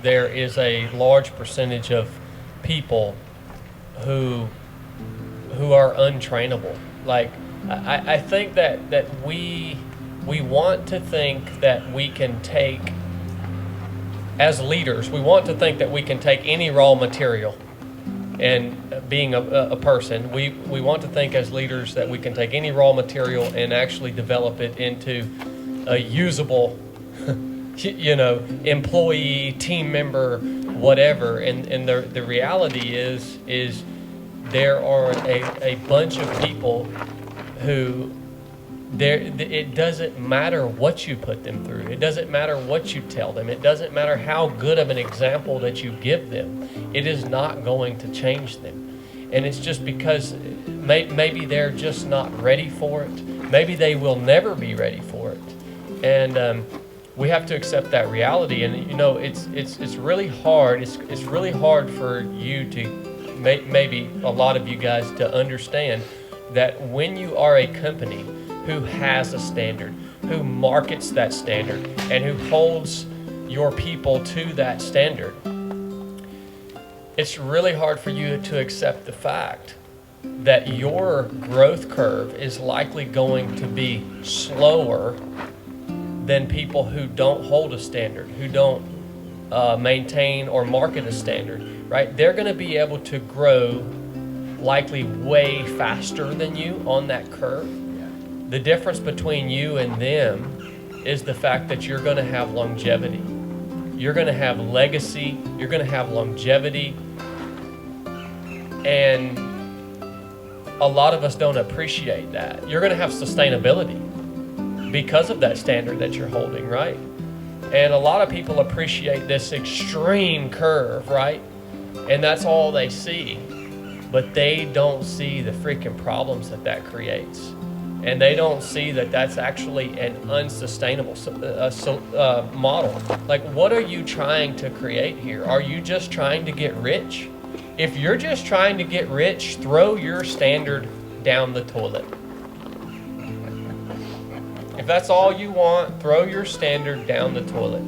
there is a large percentage of people who are untrainable. Like, I think that we want to think that we can take, as leaders, we want to think that we can take any raw material, and being a person, we want to think as leaders that we can take any raw material and actually develop it into a usable employee, team member, whatever. And the reality is there are a bunch of people who it doesn't matter what you put them through. It doesn't matter what you tell them. It doesn't matter how good of an example that you give them. It is not going to change them. And it's just because maybe they're just not ready for it. Maybe they will never be ready for it. And we have to accept that reality. And it's really hard. It's really hard for you to maybe a lot of you guys to understand that when you are a company who has a standard, who markets that standard, and who holds your people to that standard, it's really hard for you to accept the fact that your growth curve is likely going to be slower than people who don't hold a standard, who don't maintain or market a standard, right? They're going to be able to grow likely way faster than you on that curve. The difference between you and them is the fact that you're going to have longevity. You're going to have legacy. You're going to have longevity. And a lot of us don't appreciate that. You're going to have sustainability because of that standard that you're holding, right? And a lot of people appreciate this extreme curve, right? And that's all they see. But they don't see the freaking problems that creates. And they don't see that that's actually an unsustainable model. Like, what are you trying to create here? Are you just trying to get rich? If you're just trying to get rich, throw your standard down the toilet. If that's all you want, throw your standard down the toilet.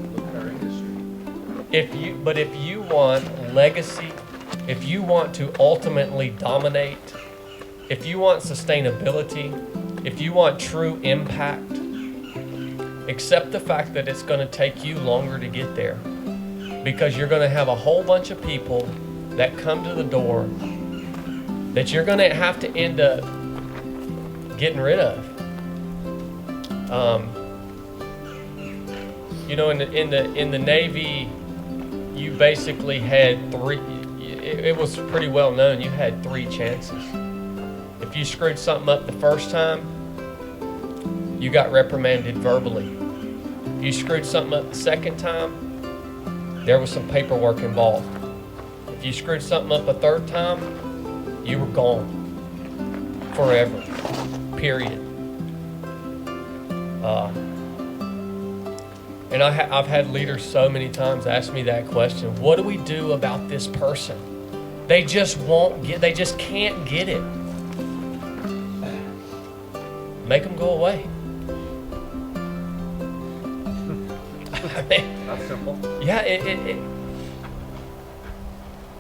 If you want legacy, if you want to ultimately dominate, if you want sustainability, if you want true impact, accept the fact that it's going to take you longer to get there, because you're going to have a whole bunch of people that come to the door that you're going to have to end up getting rid of. In the Navy, you basically had three. It was pretty well known. You had 3 chances. If you screwed something up the first time, you got reprimanded verbally. If you screwed something up the second time, there was some paperwork involved. If you screwed something up a third time, you were gone forever, period. And I've had leaders so many times ask me that question: what do we do about this person? They just can't get it. Make them go away. That's simple. Yeah,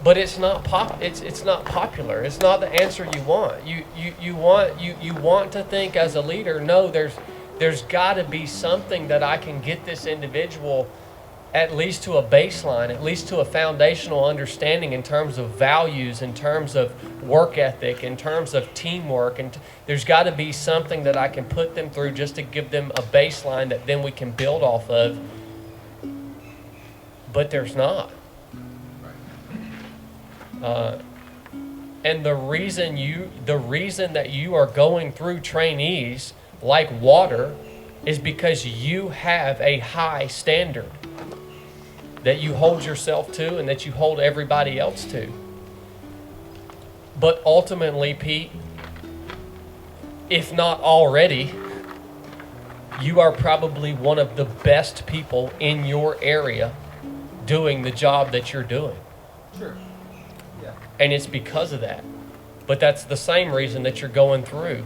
but it's not it's not popular. It's not the answer you want. You want to think as a leader, no, there's got to be something that I can get this individual at least to a baseline, at least to a foundational understanding in terms of values, in terms of work ethic, in terms of teamwork. And there's got to be something that I can put them through just to give them a baseline that then we can build off of. But there's not. And the reason that you are going through trainees like water is because you have a high standard that you hold yourself to and that you hold everybody else to. But ultimately, Pete, if not already, you are probably one of the best people in your area doing the job that you're doing. Sure. Yeah. And it's because of that. But that's the same reason that you're going through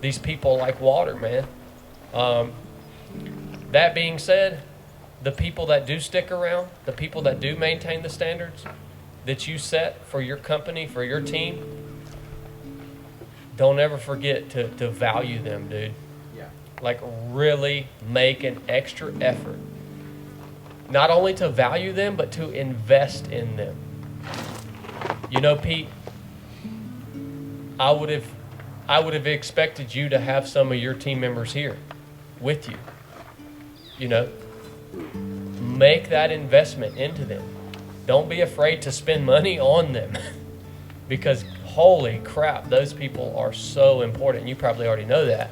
these people like water, man. That being said, the people that do stick around, the people that do maintain the standards that you set for your company, for your team, don't ever forget to value them, dude. Yeah. Like, really make an extra effort. Not only to value them, but to invest in them. You know, Pete, I would have expected you to have some of your team members here with you. You know, make that investment into them. Don't be afraid to spend money on them because holy crap, those people are so important. You probably already know that.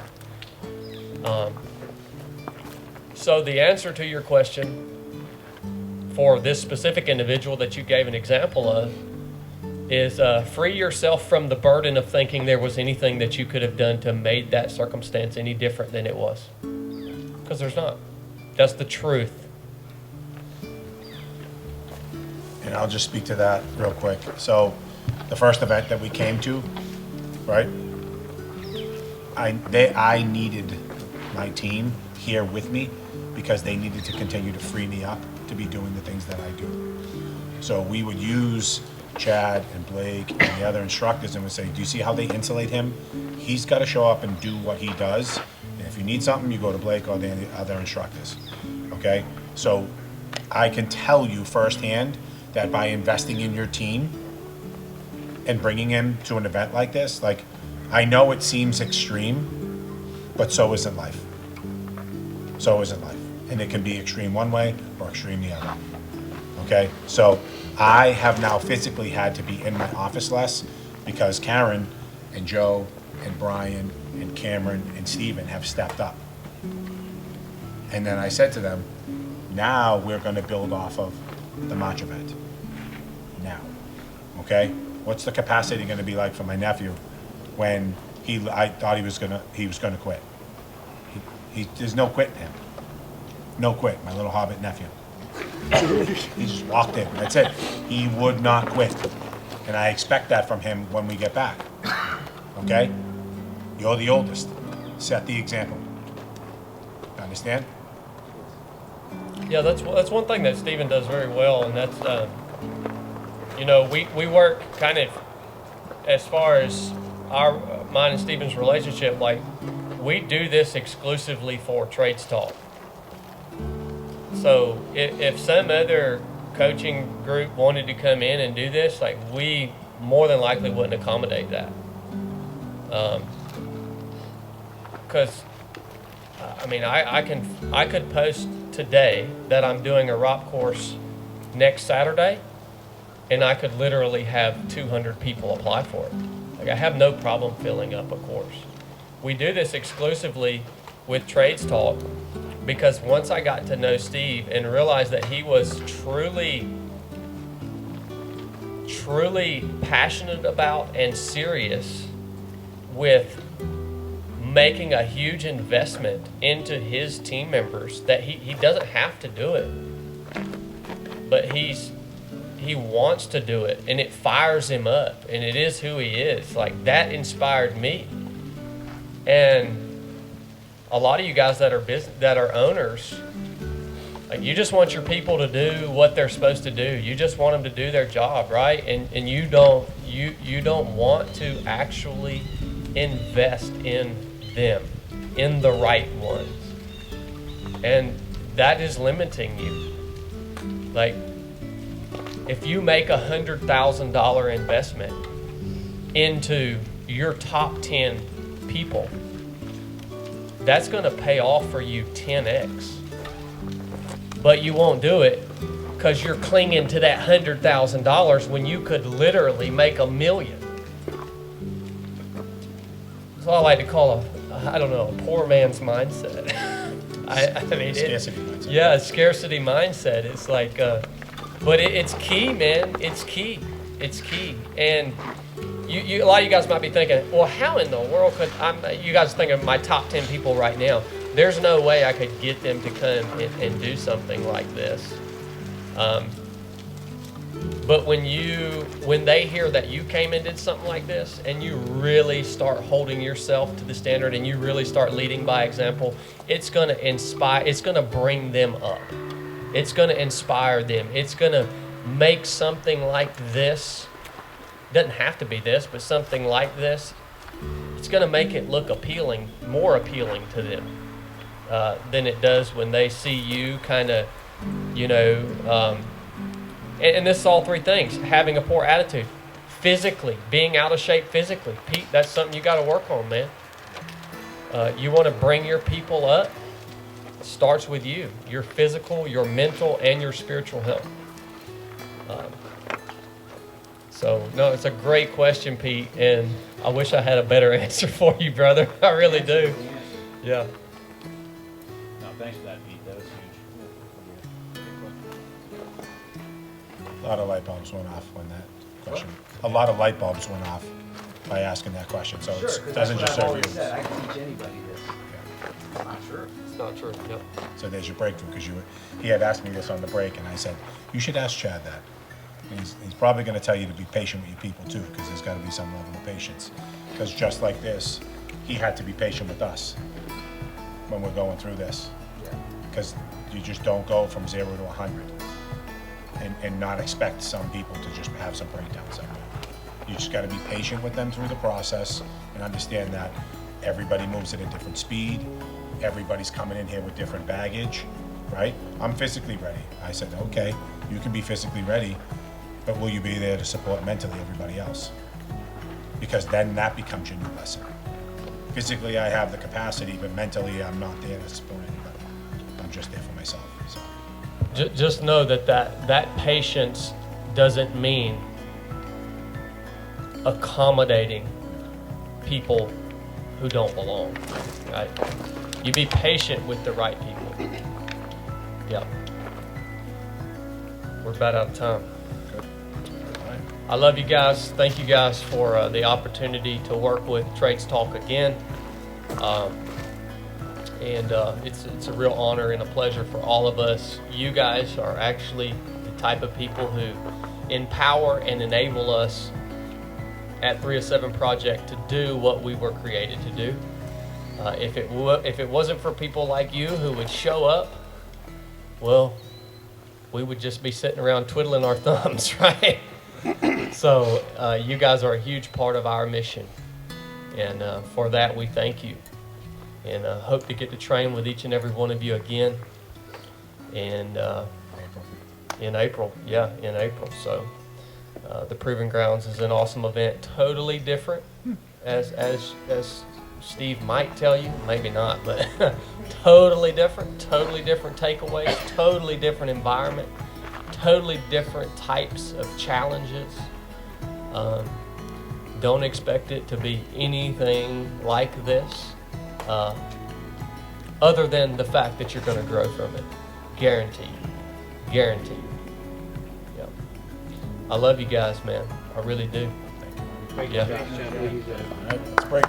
So the answer to your question for this specific individual that you gave an example of is free yourself from the burden of thinking there was anything that you could have done to make that circumstance any different than it was. Because there's not. That's the truth. And I'll just speak to that real quick. So the first event that we came to, right? I needed my team here with me because they needed to continue to free me up to be doing the things that I do. So we would use Chad and Blake and the other instructors and would say, do you see how they insulate him? He's got to show up and do what he does. And if you need something, you go to Blake or the other instructors. Okay? So I can tell you firsthand that by investing in your team and bringing him to an event like this, like, I know it seems extreme, but so isn't life. So isn't life. And it can be extreme one way or extreme the other. Okay? So I have now physically had to be in my office less because Karen and Joe and Brian and Cameron and Steven have stepped up. And then I said to them, now we're going to build off of the March event. Now, okay? What's the capacity going to be like for my nephew when I thought he was going to quit? There's no quit in him. No quit, my little hobbit nephew. He just walked in. That's it. He would not quit. And I expect that from him when we get back. Okay? You're the oldest. Set the example. Understand? Yeah, that's one thing that Stephen does very well, and that's, you know, we work kind of as far as mine and Stephen's relationship, like, we do this exclusively for Trades Talk. So if some other coaching group wanted to come in and do this, like, we more than likely wouldn't accommodate that. Because, I mean, I could post today that I'm doing a ROP course next Saturday, and I could literally have 200 people apply for it. Like, I have no problem filling up a course. We do this exclusively with Trades Talk because once I got to know Steve and realized that he was truly passionate about and serious with making a huge investment into his team members, that he doesn't have to do it, but he wants to do it, and it fires him up, and it is who he is. Like, that inspired me. And a lot of you guys that are owners, like, you just want your people to do what they're supposed to do. You just want them to do their job, right? And you don't want to actually invest in them, in the right ones. And that is limiting you. Like, if you make $100,000 investment into your top 10 people, that's going to pay off for you 10x. But you won't do it because you're clinging to that $100,000 when you could literally make $1 million. That's what I like to call a poor man's mindset. I mean, Scarcity mindset. Yeah, a scarcity mindset. It's like, but it's key, man. It's key. It's key. And a lot of you guys might be thinking, well, how in the world could you guys think of my top 10 people right now? There's no way I could get them to come and do something like this. But when they hear that you came and did something like this, and you really start holding yourself to the standard, and you really start leading by example, it's going to inspire. It's going to bring them up. It's going to inspire them. It's going to make something like this, doesn't have to be this, but something like this, it's going to make it look appealing, more appealing to them than it does when they see you kind of, and this is all three things: having a poor attitude, physically, being out of shape physically. Pete, that's something you got to work on, man. You want to bring your people up, it starts with you, your physical, your mental, and your spiritual health. So, no, it's a great question, Pete, and I wish I had a better answer for you, brother. I really do. Yeah. No, thanks for that, Pete. That was huge. A lot of light bulbs went off when that question. A lot of light bulbs went off by asking that question. So Sure, it doesn't just serve you. said. I can teach anybody this. I'm not sure. It's not true. Yep. So there's your breakthrough, because he had asked me this on the break, and I said, you should ask Chad that. And he's probably going to tell you to be patient with your people too, because there's got to be some level of patience. Because just like this, he had to be patient with us when we're going through this. Yeah. Because you just don't go from 0 to 100 and not expect some people to just have some breakdowns somewhere. You just got to be patient with them through the process and understand that everybody moves at a different speed. Everybody's coming in here with different baggage, right? I'm physically ready. I said, okay, you can be physically ready, but will you be there to support mentally everybody else? Because then that becomes your new lesson. Physically, I have the capacity, but mentally, I'm not there to support anybody. I'm just there for myself. So. Just know that patience doesn't mean accommodating people who don't belong, right? You be patient with the right people. Yep. We're about out of time. Good. All right. I love you guys. Thank you guys for the opportunity to work with Trades Talk again. It's a real honor and a pleasure for all of us. You guys are actually the type of people who empower and enable us at 307 Project to do what we were created to do. If it wasn't for people like you who would show up, well, we would just be sitting around twiddling our thumbs, right? So you guys are a huge part of our mission, and for that we thank you, and hope to get to train with each and every one of you again, and in April. So the Proving Grounds is an awesome event, totally different, as Steve might tell you, maybe not, but totally different takeaways, totally different environment, totally different types of challenges. Don't expect it to be anything like this, other than the fact that you're going to grow from it. Guaranteed. Yep. I love you guys, man. I really do. Thank you. Yeah. All right, let's break.